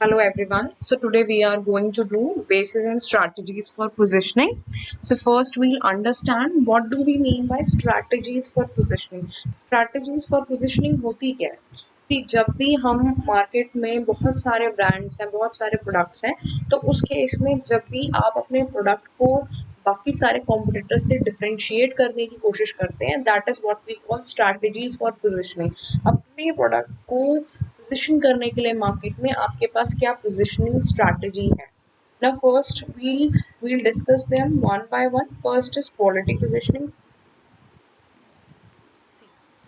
Hello everyone. So today we are going to do basis and strategies for positioning. So first we'll understand what do we mean by strategies for positioning. Strategies for positioning होती क्या है? See, जब भी हम market में बहुत सारे brands हैं, बहुत सारे प्रोडक्ट्स हैं, तो उस केस में जब भी आप अपने प्रोडक्ट को बाकी सारे कॉम्पिटिटर से डिफरेंशिएट करने की कोशिश करते हैं, that is what we call strategies for positioning. अपने प्रोडक्ट को पोजिशन करने के लिए मार्केट में आपके पास क्या पोजिशनिंग स्ट्रैटेजी है। Now first we'll discuss them one by one. First is quality positioning.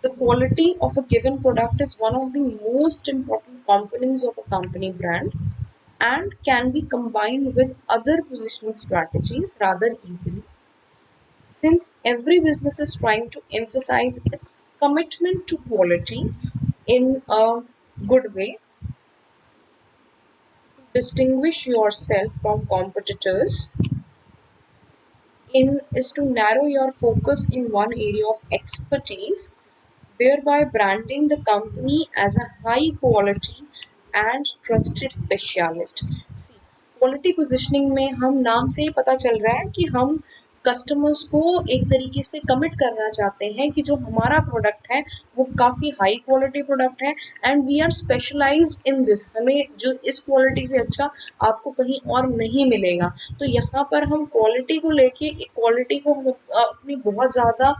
The quality of a given product is one of the most important components of a company brand and can be combined with other positioning strategies rather easily. Since every business is trying to emphasize its commitment to quality in a good way, distinguish yourself from competitors in is to narrow your focus in one area of expertise, thereby branding the company as a high quality and trusted specialist. See, quality positioning में हम नाम से ही पता चल रहा है कि हम कस्टमर्स को एक तरीके से कमिट करना चाहते हैं कि जो हमारा प्रोडक्ट है वो काफ़ी हाई क्वालिटी प्रोडक्ट है and we are specialised in this. हमें जो इस क्वालिटी से अच्छा आपको कहीं और नहीं मिलेगा। तो यहाँ पर हम क्वालिटी को लेके क्वालिटी को हम अपनी बहुत ज़्यादा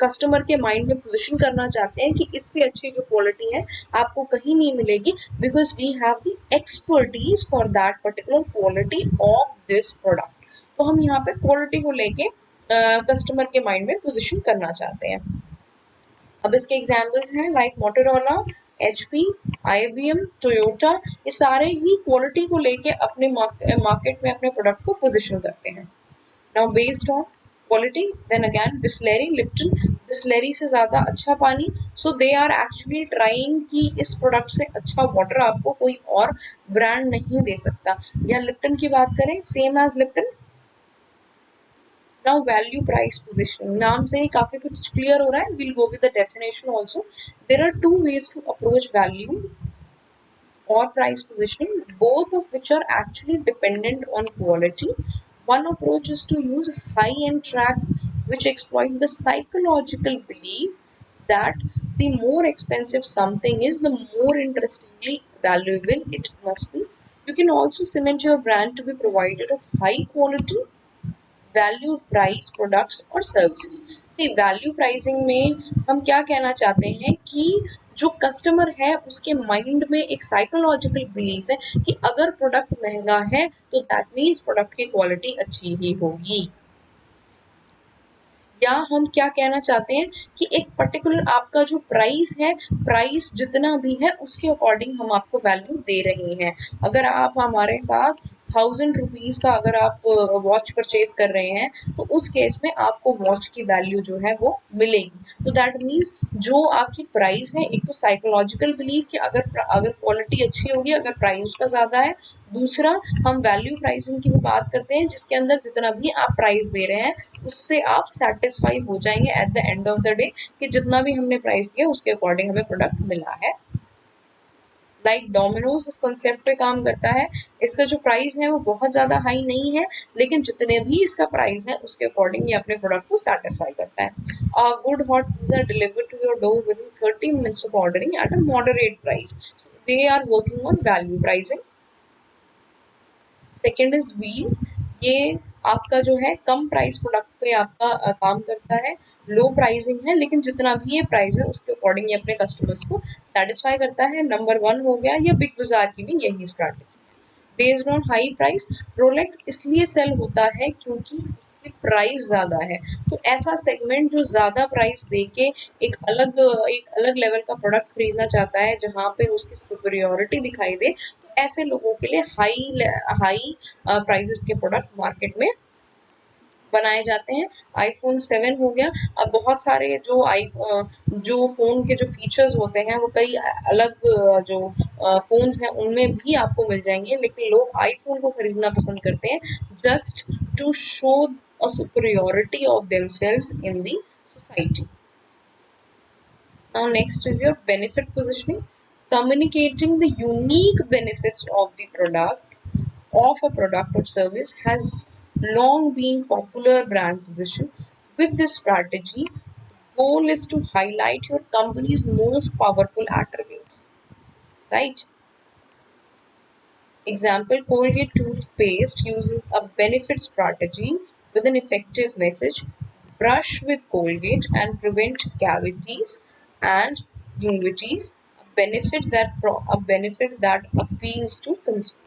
कस्टमर के माइंड में पोजीशन करना चाहते हैं कि इससे अच्छी जो क्वालिटी है आपको कहीं नहीं मिलेगी, because we have the expertise for that particular quality of this product. तो हम यहाँ पे क्वालिटी को लेके कस्टमर के माइंड में पोजीशन करना चाहते हैं। अब इसके एग्जाम्पल्स हैं like Motorola, HP, IBM, Toyota, ये सारे ही क्वालिटी को लेके अपने मार्केट में अपने प्रोडक्ट को पोजीशन करते हैं। Now based on quality, then again Bisleri, Lipton, Bisleri से ज़्यादा अच्छा पानी, so they are actually trying कि इस प्रोडक्ट से अच्छा वाटर आपको कोई और ब्रांड नहीं दे सकता। या लिप्टन की बात करें, same as Lipton. Now value price positioning, नाम से ही काफी कुछ क्लियर हो रहा है। We'll go with the definition also. There are two ways to approach value or price positioning, both of which are actually dependent on quality. One approach is to use high-end track, which exploit the psychological belief that the more expensive something is, the more interestingly valuable it must be. You can also cement your brand to be provided of high quality value price products और services. सी value pricing में हम क्या कहना चाहते हैं कि जो customer है उसके माइंड में एक साइकोलॉजिकल बिलीफ है कि अगर प्रोडक्ट महंगा है तो दैट मीन्स प्रोडक्ट की क्वालिटी अच्छी ही होगी। या हम क्या कहना चाहते हैं कि एक पर्टिकुलर आपका जो प्राइस है, प्राइस जितना भी है उसके अकॉर्डिंग हम आपको वैल्यू दे रहे हैं। अगर आप हमारे साथ 1000 रुपीज़ का अगर आप वॉच परचेज कर रहे हैं तो उस केस में आपको वॉच की वैल्यू जो है वो मिलेगी। तो दैट मीन्स जो आपकी प्राइस है, एक तो साइकोलॉजिकल बिलीफ कि अगर क्वालिटी अच्छी होगी, अगर प्राइस उसका ज़्यादा है। दूसरा, हम वैल्यू प्राइसिंग की भी बात करते हैं जिसके अंदर जितना भी आप प्राइस दे रहे हैं उससे आप सेटिस्फाई हो जाएंगे at the end of the day कि जितना भी हमने प्राइस दिया उसके अकॉर्डिंग हमें प्रोडक्ट मिला है। लाइक डोमिनोज इस कॉन्सेप्ट पे काम करता है। इसका जो प्राइस है वो बहुत ज़्यादा हाई नहीं है, लेकिन जितने भी इसका प्राइस है उसके अकॉर्डिंग ये अपने प्रोडक्ट को सेटिस्फाई करता है। Good hot pizza delivered to your door within 30 minutes of ordering at a moderate price. They are working on value pricing. Second is wheel, ये आपका जो है कम प्राइस प्रोडक्ट पे आपका काम करता है। लो प्राइसिंग है लेकिन जितना भी ये प्राइस है उसके अकॉर्डिंग ये अपने कस्टमर्स को सेटिस्फाई करता है। नंबर 1 हो गया। या बिग बाजार की भी यही strategy. Based on high price, Rolex इसलिए सेल होता है क्योंकि उसकी प्राइस ज़्यादा है। तो ऐसा सेगमेंट जो ज़्यादा प्राइस दे के एक अलग लेवल का प्रोडक्ट खरीदना चाहता है जहाँ पे उसकी सुपीरियॉरिटी दिखाई दे, तो ऐसे लोगों के लिए हाई प्राइसेस के प्रोडक्ट मार्केट में बनाए जाते हैं। आईफोन 7 हो गया। अब बहुत सारे जो फ़ोन के जो फीचर्स होते हैं वो कई अलग जो फ़ोन्स हैं उनमें भी आपको मिल जाएंगे, लेकिन लोग आईफोन को खरीदना पसंद करते हैं just to show a superiority of themselves in the society. Now next is your benefit positioning. communicating the unique benefits of a product or service has long been popular brand position. With this strategy, the goal is to highlight your company's most powerful attributes, right? Example, Colgate toothpaste uses a benefit strategy with an effective message: brush with Colgate and prevent cavities and gingivitis, a benefit that appeals to consumers.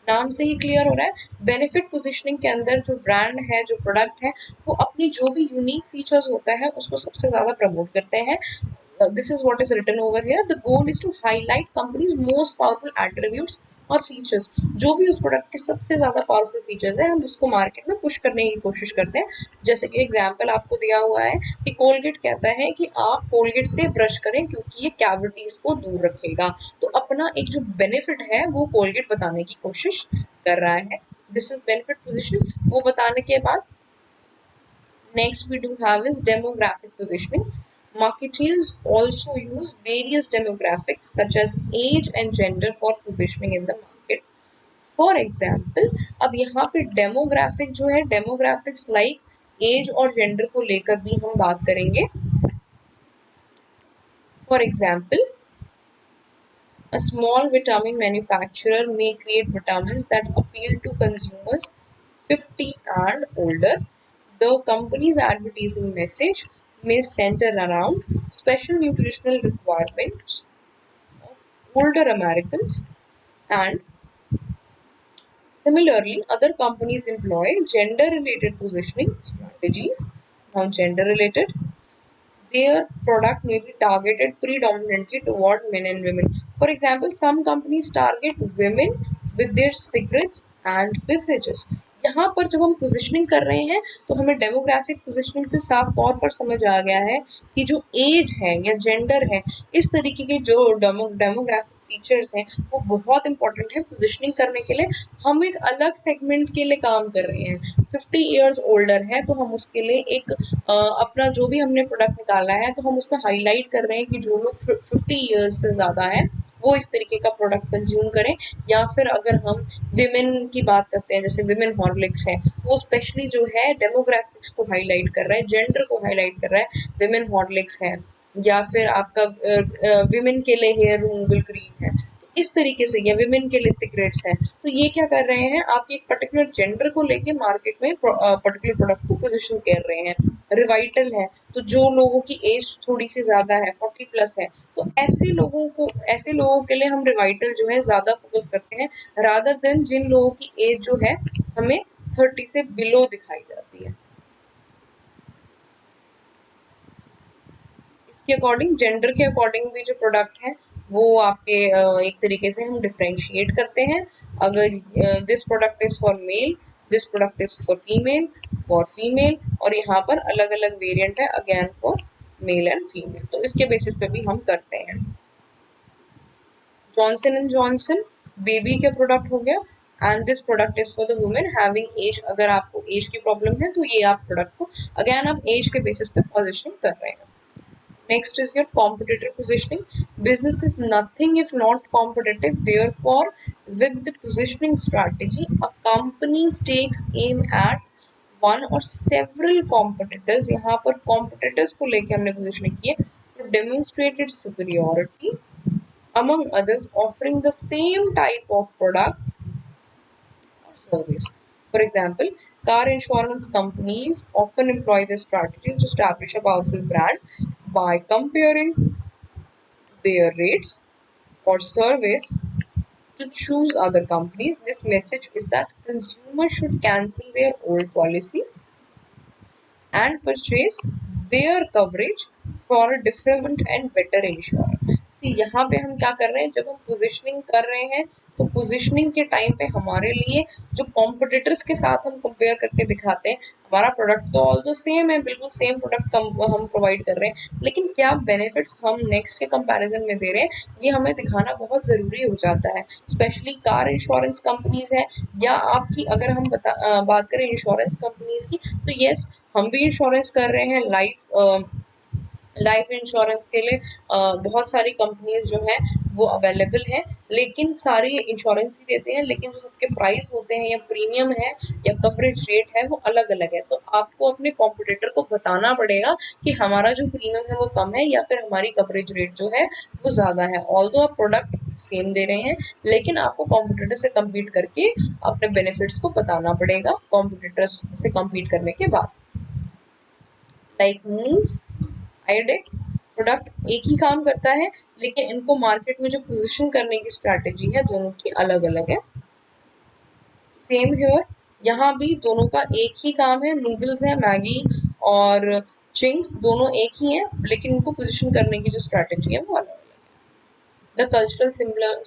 नाम से ही clear हो रहा है, benefit positioning के अंदर जो brand है, जो प्रोडक्ट है, वो अपनी जो भी यूनिक फीचर्स होता है उसको सबसे ज्यादा प्रमोट करते हैं. This is what is written over here. The goal is to highlight company's most powerful attributes और फीचर्स. जो भी उस प्रोडक्ट के सबसे ज्यादा पावरफुल फीचर्स है, हम उसको मार्केट में पुश करने की कोशिश करते हैं. जैसे कि एग्जांपल आपको दिया हुआ है कि कोलगेट कहता है कि आप कोलगेट से ब्रश करें क्योंकि ये कैविटीज को दूर रखेगा. तो अपना एक जो बेनिफिट है वो कोलगेट बताने की कोशिश कर रहा है. This is benefit position. वो बताने के बाद next we do have is demographic positioning. Marketeers also use various demographics such as age and gender for positioning in the market. For example, अब यहाँ पे demographic जो है, demographics like age और gender को लेकर भी हम बात करेंगे. For example, a small vitamin manufacturer may create vitamins that appeal to consumers 50 and older. The company's advertising message may center around special nutritional requirements of older Americans, and similarly, other companies employ gender related positioning strategies. Now, gender related, their product may be targeted predominantly toward men and women. For example, some companies target women with their cigarettes and beverages. यहाँ पर जब हम positioning कर रहे हैं तो हमें demographic positioning से साफ तौर पर समझ आ गया है कि जो एज है या जेंडर है, इस तरीके के जो डेमोग्राफिक फीचर्स हैं वो बहुत इंपॉर्टेंट है पोजिशनिंग करने के लिए. हम एक अलग सेगमेंट के लिए काम कर रहे हैं. 50 ईयर्स ओल्डर है तो हम उसके लिए एक अपना जो भी हमने प्रोडक्ट निकाला है तो हम उसमें हाईलाइट कर रहे हैं कि जो लोग 50 ईयर्स से ज़्यादा है वो इस तरीके का प्रोडक्ट कंज्यूम करें. या फिर अगर हम विमेन की बात करते हैं, जैसे विमेन हॉर्लिक्स है, वो स्पेशली जो है डेमोग्राफिक्स को हाईलाइट कर रहा है, जेंडर को हाईलाइट कर रहा है, विमेन हॉर्लिक्स है. या फिर आपका विमेन के लिए हेयर रिमूवल क्रीम है, इस तरीके से, या विमेन के लिए सिगरेट्स है. तो ये क्या कर रहे हैं, आप एक पर्टिकुलर जेंडर को लेके मार्केट में पर्टिकुलर प्रोडक्ट को पोजीशन कर रहे हैं. रिवाइटल है तो जो लोगों की एज थोड़ी सी ज्यादा है, 40 प्लस है, तो ऐसे लोगों के लिए हम रिवाइटल जो है ज्यादा फोकस करते हैं रादर देन जिन लोगों की एज जो है हमें 30 से बिलो दिखाई जाती है. इसके अकॉर्डिंग, जेंडर के अकॉर्डिंग भी जो प्रोडक्ट है वो आपके एक तरीके से हम डिफरेंशिएट करते हैं. अगर this product is for male, this product is for female, और यहाँ पर अलग अलग वेरिएंट है again for male and female. तो इसके बेसिस पे भी हम करते हैं. जॉनसन एंड जॉनसन बेबी के प्रोडक्ट हो गया, and this product is for the women having age. अगर आपको एज की प्रॉब्लम है तो ये आप प्रोडक्ट को अगेन आप एज के बेसिस पे पोजीशनिंग कर रहे हैं. Next is your competitive positioning. Business is nothing if not competitive. Therefore, with the positioning strategy, a company takes aim at one or several competitors. यहाँ पर competitors को लेके हमने positioning की है to demonstrate its superiority among others offering the same type of product or service. For example, car insurance companies often employ this strategy to establish a powerful brand by comparing their rates or service to choose other companies. This message is that consumers should cancel their old policy and purchase their coverage for a different and better insurance. See, यहाँ पे हम क्या कर रहे हैं, जब हम positioning कर रहे हैं तो पोजिशनिंग के टाइम पे हमारे लिए जो कॉम्पिटिटर्स के साथ हम कंपेयर करके दिखाते हैं, हमारा प्रोडक्ट तो ऑल दो सेम है, बिल्कुल सेम प्रोडक्ट हम प्रोवाइड कर रहे हैं, लेकिन क्या बेनिफिट्स हम नेक्स्ट के कंपैरिजन में दे रहे हैं ये हमें दिखाना बहुत ज़रूरी हो जाता है. स्पेशली कार इंश्योरेंस कंपनीज है, या आपकी अगर हम बात करें इंश्योरेंस कंपनीज की, तो येस हम भी इंश्योरेंस कर रहे हैं, लाइफ लाइफ इंश्योरेंस के लिए बहुत सारी कंपनीज जो है वो अवेलेबल है, लेकिन सारी इंश्योरेंस ही देते हैं, लेकिन जो सबके प्राइस होते हैं या प्रीमियम है या कवरेज रेट है वो अलग अलग है। तो आपको अपने कॉम्पिटिटर को बताना पड़ेगा कि हमारा जो प्रीमियम है वो कम है या फिर हमारी कवरेज रेट जो है वो ज़्यादा है। ऑल्दो आप प्रोडक्ट सेम दे रहे हैं, लेकिन आपको कॉम्पिटिटर से कम्पीट करके अपने बेनिफिट्स को बताना पड़ेगा कॉम्पिटिटर्स से कम्पीट करने के बाद। लाइक मूव, आयोडेक्स प्रोडक्ट एक ही काम करता है, लेकिन इनको मार्केट में जो पोजीशन करने की स्ट्रैटेजी है दोनों की अलग अलग है। सेम हियर, यहाँ भी दोनों का एक ही काम है, नूडल्स है, मैगी और चिंग्स दोनों एक ही है, लेकिन इनको पोजीशन करने की जो स्ट्रैटेजी है वो अलग है। The cultural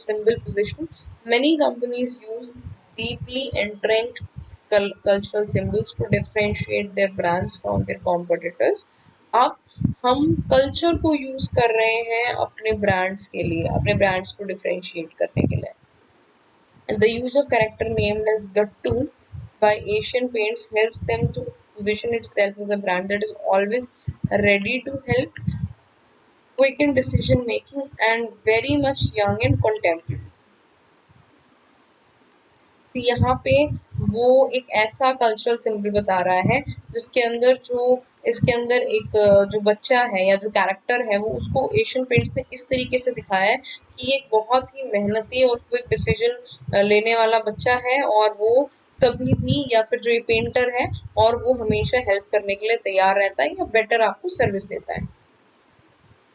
symbol position. Many companies use deeply entrenched cultural symbols to differentiate their brands from their competitors. अब हम कल्चर को यूज कर रहे हैं अपने ब्रांड्स के लिए, अपने ब्रांड्स को डिफरेंशिएट करने के लिए। The use of character named as Gattu by Asian Paints helps them to position itself as a brand that is always ready to help, quick in decision making and very much young and contemporary। तो यहाँ पे वो एक ऐसा cultural symbol बता रहा है जिसके अंदर जो इसके अंदर एक जो बच्चा है या जो कैरेक्टर है वो उसको एशियन पेंट्स ने इस तरीके से दिखाया है कि ये एक बहुत ही मेहनती और क्विक डिसीजन लेने वाला बच्चा है, और वो कभी भी या फिर जो ये पेंटर है और वो हमेशा हेल्प करने के लिए तैयार रहता है या बेटर आपको सर्विस देता है।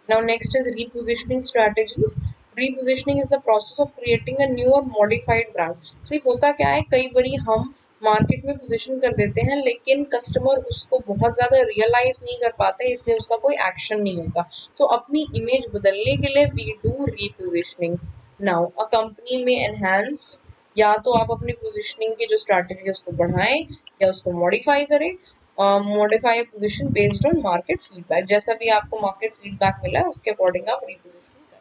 Now next is repositioning strategies. Repositioning is the process of creating a new or modified brand. So होता क्या है, कई बारी हम मार्केट में पोजीशन कर देते हैं लेकिन कस्टमर उसको बहुत ज़्यादा रियलाइज नहीं कर पाते, इसलिए उसका कोई एक्शन नहीं होता। तो अपनी इमेज बदलने के लिए we do repositioning. Now a company में एनहांस, या तो आप अपनी पोजीशनिंग की जो स्ट्रैटेजी है उसको बढ़ाएं या उसको मॉडिफाई करें। Modify position based on market feedback, जैसा भी आपको मार्केट फीडबैक मिला है उसके अकॉर्डिंग आप रिपोजिशन करें।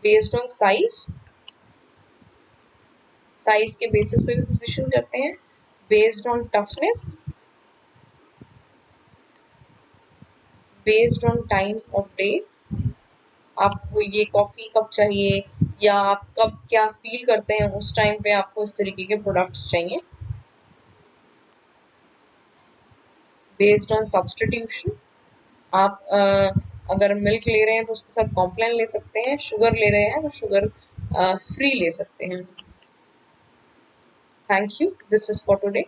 बेस्ड ऑन साइज, साइज के बेसिस पे भी पोजीशन करते हैं। Based on toughness, based on time of day, आपको ये कॉफी कब चाहिए या आप कब क्या फील करते हैं उस टाइम पे आपको इस तरीके के प्रोडक्ट्स चाहिए। बेस्ड ऑन सब्सटीट्यूशन, आप अगर मिल्क ले रहे हैं तो उसके साथ कॉम्प्लान ले सकते हैं, शुगर ले रहे हैं तो शुगर फ्री ले सकते हैं। Thank you, this is for today.